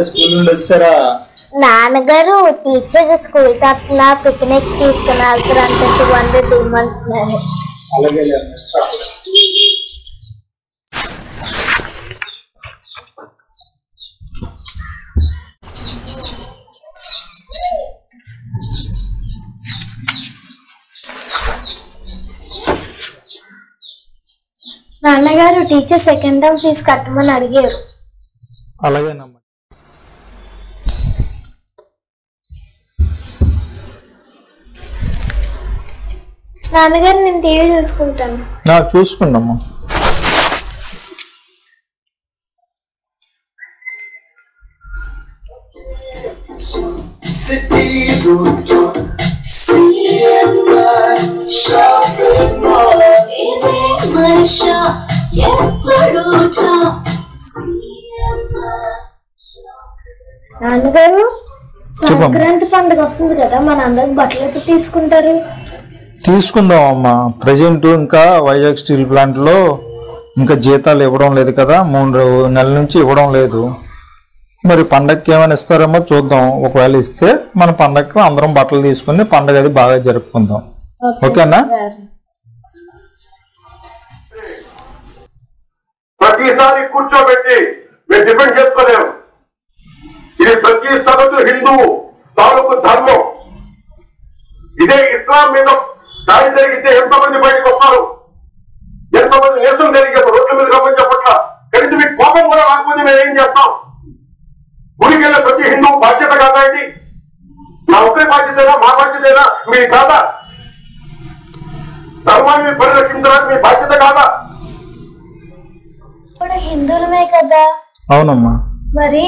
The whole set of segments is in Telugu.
స్కూల్ నుండి వచ్చారా? నాన్నగారు టీచర్ స్కూల్ తరఫున పిక్నిక్ తీసుకుని వెళ్తారు అంటే 200 ఇవ్వమంటున్నారు. నాన్నగారు టీచర్ సెకండ్ టర్మ్ ఫీజు కట్టమని అడిగారు. అలాగేనమ్మా. నాన్నగారు నేను టీవీ చూసుకుంటాను. చూసుకుంటామ్మా. నాన్నగారు సంక్రాంతి పండుగ వస్తుంది కదా, మన అందరికి బట్టలు ఎప్పుడు తీసుకుంటారు? తీసుకుందాం అమ్మా. ప్రజెంట్ ఇంకా వైజాగ్ స్టీల్ ప్లాంట్ లో ఇంకా జీతాలు ఇవ్వడం లేదు కదా, 3 నెలల నుంచి ఇవ్వడం లేదు. మరి పండగకి ఏమైనా ఇస్తారేమో చూద్దాం. ఒకవేళ ఇస్తే మన పండగకి అందరం బట్టలు తీసుకుని పండగ అది బాగా జరుపుకుందాం. ఓకేనా? ప్రతిసారి కూర్చోబెట్టి మేము డిపెండ్ చేసుకోలేము. ఇది ప్రతి సగటు హిందూ తాలూకు ధర్మం. ఇదే ఇస్లాం మీద దాడి జరిగితే ఎంతమంది బయటకు వస్తారు, ఎంతమంది నిరసన జరిగే రోడ్ల మీద రమ్మని చెప్పట్ల. కలిసి మీకు కోపం కూడా రాకపోతే మేము ఏం చేస్తాం? గుడికి వెళ్ళే ప్రతి హిందూ బాధ్యత కాదా ఇది? నా ఒక్కరి బాధ్యతేనా? మా బాధ్యతేనా? మీ కాదా? ధర్మాన్ని పరిరక్షించడానికి మీ బాధ్యత కాదా? హిందువులమే కదా. అవునమ్మా. మరి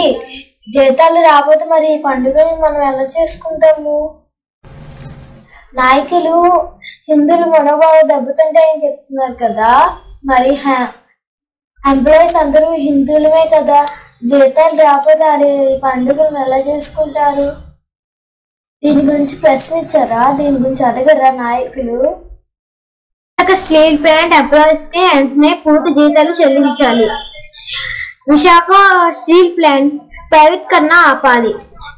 జీతాలు రాకపోతే మరి ఈ పండుగలు మనం ఎలా చేసుకుంటాము? నాయకులు హిందువుల మనోభావాలు దెబ్బతింటాయని చెప్తున్నారు కదా, మరి ఎంప్లాయీస్ అందరూ హిందువులమే కదా, జీతాలు రాకపోతే అది పండుగలను ఎలా చేసుకుంటారు? దీని గురించి ప్రశ్నించారా? దీని గురించి అడగరా నాయకులు? స్టీల్ ప్లాంట్ ఎంప్లాయీస్ కి వెంటనే పూర్తి జీతాలు చెల్లించాలి. విశాఖ స్టీల్ ప్లాంట్ ప్రైవేట్ కన్నా ఆపాలి.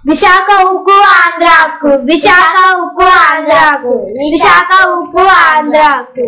విశాఖ ఉక్కు ఆంధ్రాకు, విశాఖ ఉక్కు ఆంధ్రాకు, విశాఖ ఉక్కు ఆంధ్రాకు.